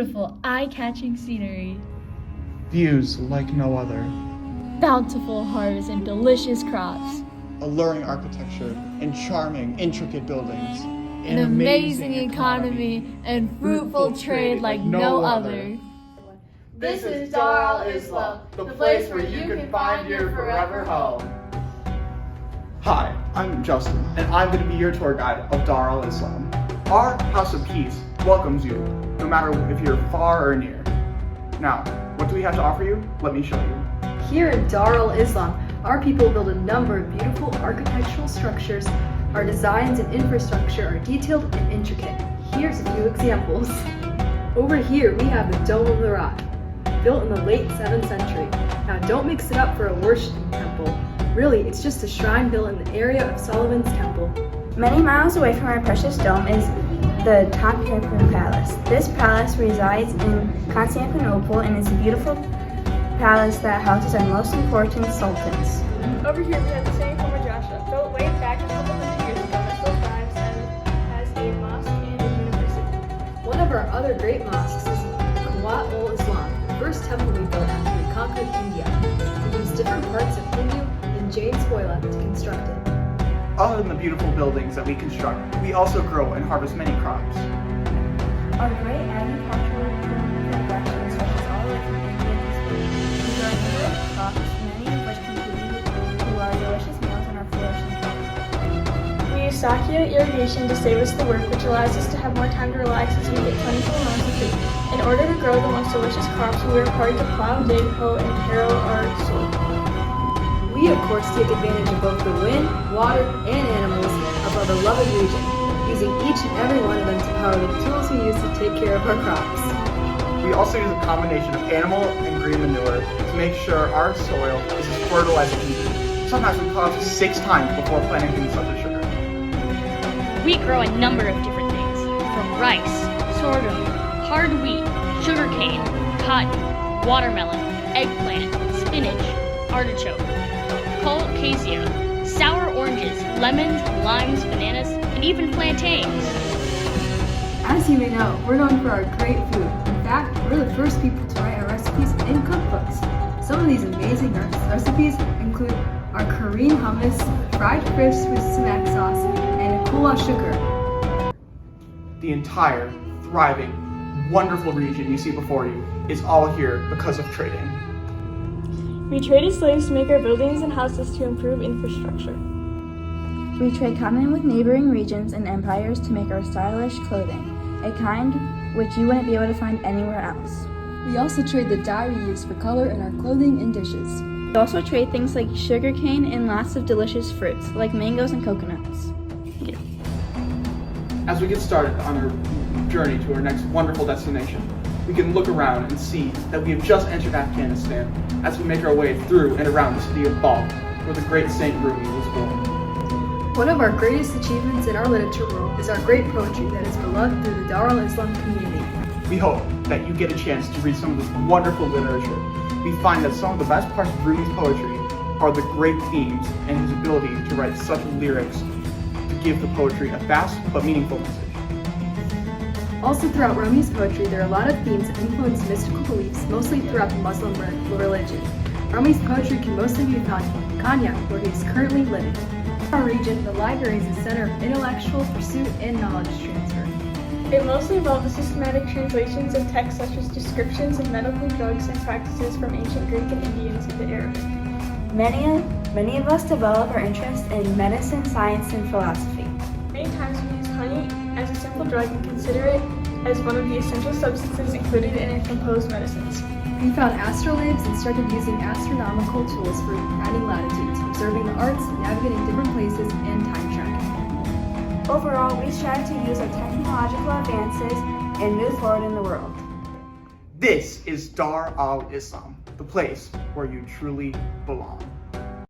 beautiful, eye-catching scenery, Views like no other. bountiful harvests and delicious crops, Alluring architecture and charming, intricate buildings. an amazing economy, and fruitful trade like no other. This is Dar Al-Islam, the place where you can find your forever home. Hi, I'm Justin, and I'm going to be your tour guide of Dar Al-Islam. Our House of Peace welcomes you, no matter if you're far or near. Now, what do we have to offer you? Let me show you. Here in Dar Al-Islam, our people build a number of beautiful architectural structures. Our designs and infrastructure are detailed and intricate. Here's a few examples. Over here, we have the Dome of the Rock, built in the late 7th century. Now, don't mix it up for a worshiping temple. Really, it's just a shrine built in the area of Solomon's Temple. Many miles away from our precious dome is the Topkapi Palace. This palace resides in Constantinople and is a beautiful palace that houses our most important sultans. Over here we have the St. Madrasa, built way back a couple hundred years ago that still thrives and has a mosque and a university. One of our other great mosques is Dar Al-Islam, the first temple we built after we conquered India. We used different parts of Hindu and Jain spoila to construct it. Other than the beautiful buildings that we construct, we also grow and harvest many crops. Our great agricultural productions stretches all the way from India to Spain. We grow a number of crops, many of which contribute to our delicious meals and our flourishing trade. We use Sakya irrigation to save us the work, which allows us to have more time to relax as we get 24 months of food. In order to grow the most delicious crops, we are required to plow, dig, hoe, and harrow our soil. We, of course, take advantage of both the wind, water, and animals of our beloved region, using each and every one of them to power the tools we use to take care of our crops. We also use a combination of animal and green manure to make sure our soil is as fertile as it can be. Sometimes we plow 6 times before planting things such as sugar. We grow a number of different things, from rice, sorghum, hard wheat, sugarcane, cotton, watermelon, eggplant, spinach, artichoke, colocasia, sour oranges, lemons, limes, bananas, and even plantains. As you may know, we're known for our great food. In fact, we're the first people to write our recipes in cookbooks. Some of these amazing recipes include our Korean hummus, fried fish with sumac sauce, and kula sugar. The entire, thriving, wonderful region you see before you is all here because of trading. We traded slaves to make our buildings and houses to improve infrastructure. We trade cotton with neighboring regions and empires to make our stylish clothing, a kind which you wouldn't be able to find anywhere else. We also trade the dye we use for color in our clothing and dishes. We also trade things like sugarcane and lots of delicious fruits, like mangoes and coconuts. As we get started on our journey to our next wonderful destination, we can look around and see that we have just entered Afghanistan as we make our way through and around the city of Balkh, where the great Saint Rumi was born. One of our greatest achievements in our literature world is our great poetry that is beloved through the Dar Al-Islam community. We hope that you get a chance to read some of this wonderful literature. We find that some of the best parts of Rumi's poetry are the great themes and his ability to write such lyrics to give the poetry a fast but meaningful message. Also throughout Rumi's poetry, there are a lot of themes that influence mystical beliefs, mostly throughout the Muslim religion. Rumi's poetry can mostly be found in Kenya, where he is currently living. In our region, the library is a center of intellectual pursuit and knowledge transfer. It mostly involves systematic translations of texts such as descriptions of medical drugs and practices from ancient Greek and Indians into Arabic. Many of us develop our interest in medicine, science, and philosophy. Many times we use honey as a simple drug and consider it as one of the essential substances included in our composed medicines. We found astrolabes and started using astronomical tools for finding latitudes, observing the arts, navigating different places, and time tracking. Overall, we strive to use our technological advances and move forward in the world. This is Dar Al-Islam, the place where you truly belong.